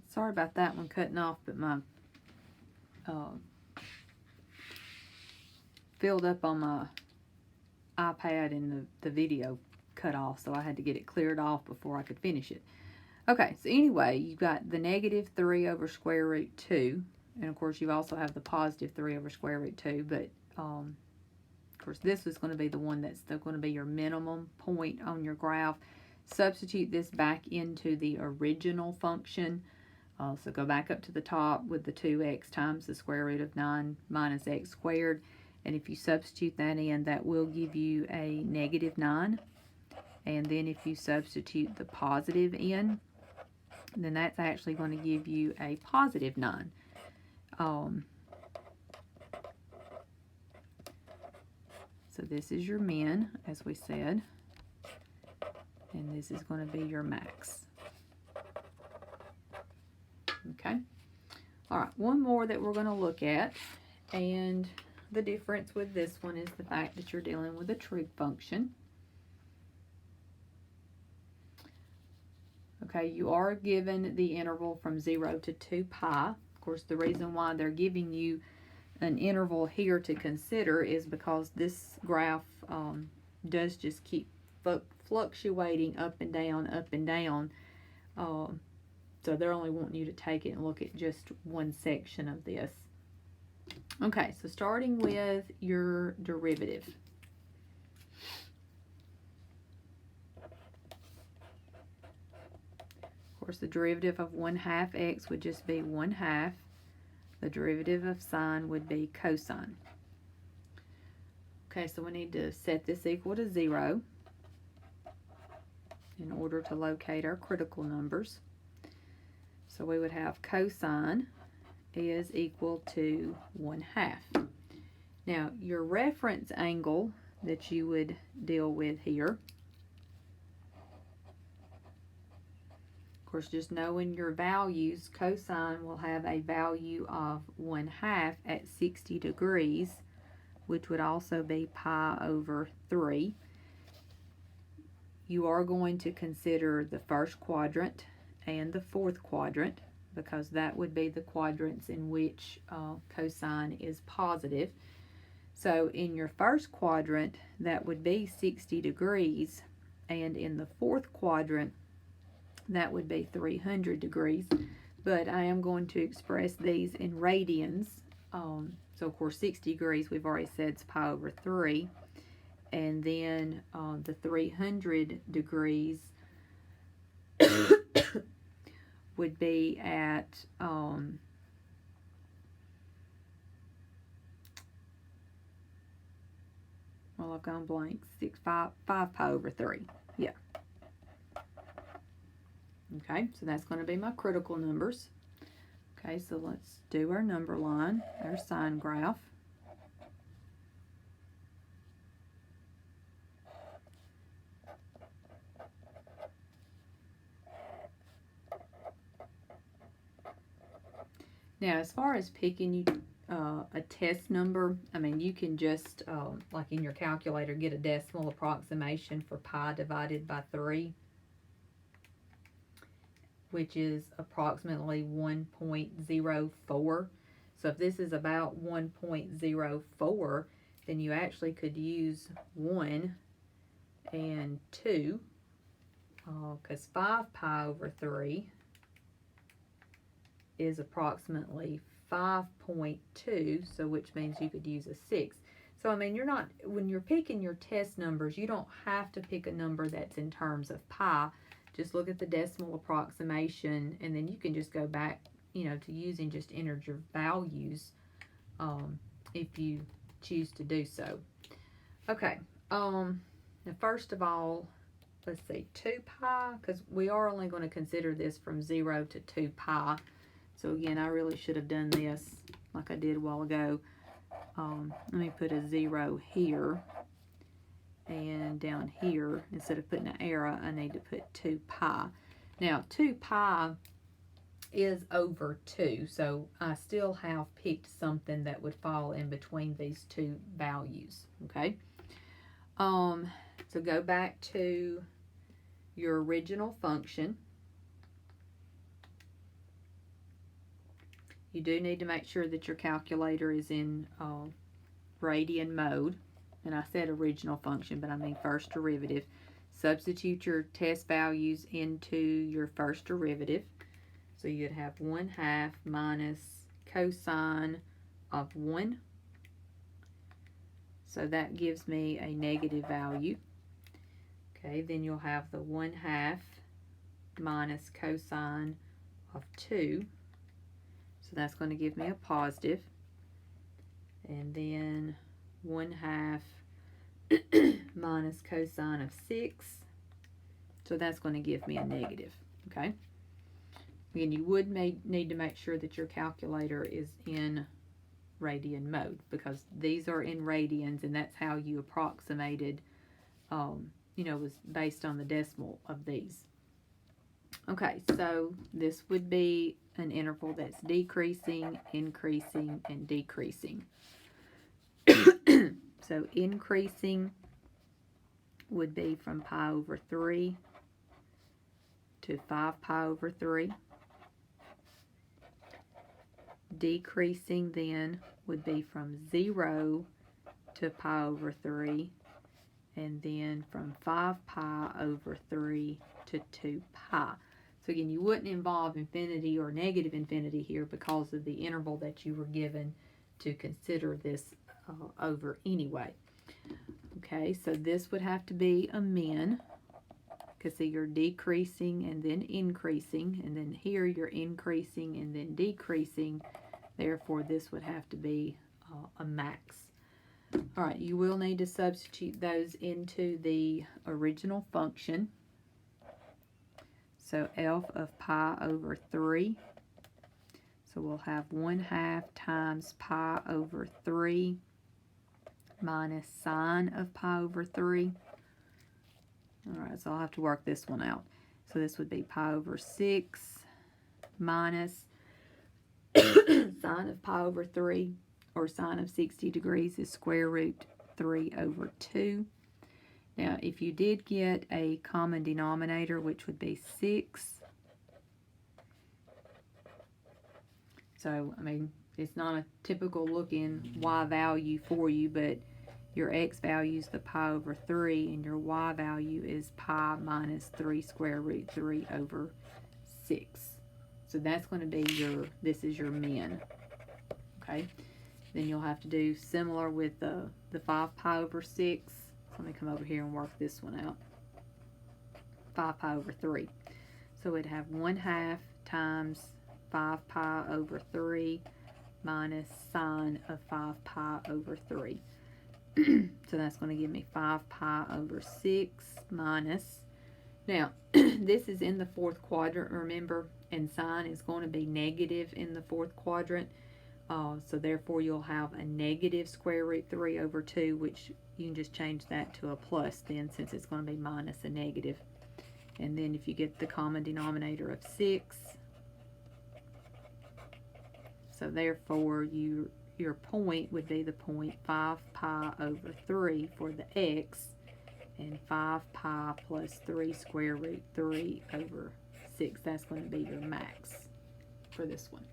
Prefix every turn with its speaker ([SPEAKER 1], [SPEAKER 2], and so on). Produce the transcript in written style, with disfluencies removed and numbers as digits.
[SPEAKER 1] Sorry about that one cutting off, but my filled up on my iPad and the video cut off, so I had to get it cleared off before I could finish it. Okay, so anyway, you've got the negative 3 over square root 2, and of course you also have the positive 3 over square root 2, but of course this is going to be the one that's going to be your minimum point on your graph. Substitute this back into the original function. So go back up to the top with the 2x times the square root of 9 minus x squared. And if you substitute that in, that will give you a negative 9. And then if you substitute the positive in, then that's actually going to give you a positive 9. So this is your min, as we said. And this is going to be your max. Okay. All right, one more that we're going to look at. And the difference with this one is the fact that you're dealing with a trig function. Okay, you are given the interval from 0 to 2 pi. Of course, the reason why they're giving you an interval here to consider is because this graph does just keep fluctuating up and down, up and down. So they're only wanting you to take it and look at just one section of this. Okay, so starting with your derivative. Of course, the derivative of 1/2 x would just be 1/2. The derivative of sine would be cosine. Okay, so we need to set this equal to 0 in order to locate our critical numbers. So we would have cosine is equal to 1/2. Now, your reference angle that you would deal with here, of course, just knowing your values, cosine will have a value of 1/2 at 60 degrees, which would also be pi over 3. You are going to consider the first quadrant and the fourth quadrant, because that would be the quadrants in which cosine is positive. So in your first quadrant, that would be 60 degrees, and in the fourth quadrant, that would be 300 degrees. But I am going to express these in radians. So of course 60 degrees, we've already said, is pi over 3. And then the 300 degrees would be at well, I've gone blank. 5 pi over 3. Yeah. Okay, so that's going to be my critical numbers. Okay, so let's do our number line, our sine graph. Now, as far as picking a test number, I mean, you can just, like in your calculator, get a decimal approximation for pi divided by 3, which is approximately 1.04. So if this is about 1.04, then you actually could use 1 and 2, because 5 pi over 3 is approximately 5.2, so which means you could use a 6. So I mean, when you're picking your test numbers, you don't have to pick a number that's in terms of pi. Just look at the decimal approximation, and then you can just go back, to using just integer values if you choose to do so. Okay, now first of all, let's see, 2 pi, because we are only going to consider this from 0 to 2 pi. So again, I really should have done this like I did a while ago. Let me put a 0 here, and down here, instead of putting an arrow, I need to put 2 pi. Now, 2 pi is over 2, so I still have picked something that would fall in between these two values, okay? So go back to your original function. you do need to make sure that your calculator is in radian mode. And I said original function, but I mean first derivative. Substitute your test values into your first derivative. So you'd have 1/2 minus cosine of 1. So that gives me a negative value. Okay, then you'll have the 1/2 minus cosine of 2. So that's going to give me a positive. And then 1/2 minus cosine of 6. So that's going to give me a negative. Okay. Again, you would need to make sure that your calculator is in radian mode, because these are in radians, and that's how you approximated, was based on the decimal of these. Okay, so this would be an interval that's decreasing, increasing, and decreasing. So increasing would be from pi over 3 to 5 pi over 3. Decreasing then would be from 0 to pi over 3, and then from 5 pi over 3 to 2 pi. So again, you wouldn't involve infinity or negative infinity here because of the interval that you were given to consider this over anyway. Okay, so this would have to be a min, because see, you're decreasing and then increasing, and then here you're increasing and then decreasing. Therefore, this would have to be a max. All right, you will need to substitute those into the original function. So f of pi over 3. So we'll have 1/2 times pi over 3 minus sine of pi over 3. All right, so I'll have to work this one out. So this would be pi over 6 minus sine of pi over 3, or sine of 60 degrees, is square root 3 over 2. Now, if you did get a common denominator, which would be 6, so, I mean, it's not a typical looking y value for you, but your x value is the pi over 3, and your y value is pi minus 3 square root 3 over 6. So that's going to be this is your min. Okay. Then you'll have to do similar with the 5 pi over 6. Let me come over here and work this one out. 5 pi over 3. So we'd have 1/2 times 5 pi over 3 minus sine of 5 pi over 3. So that's going to give me 5 pi over 6 minus. Now, this is in the fourth quadrant, remember, and sine is going to be negative in the fourth quadrant. So therefore, you'll have a negative square root 3 over 2, which you can just change that to a plus then, since it's going to be minus a negative. And then if you get the common denominator of 6, so therefore your point would be the point 5 pi over 3 for the x, and 5 pi plus 3 square root 3 over 6. That's going to be your max for this one.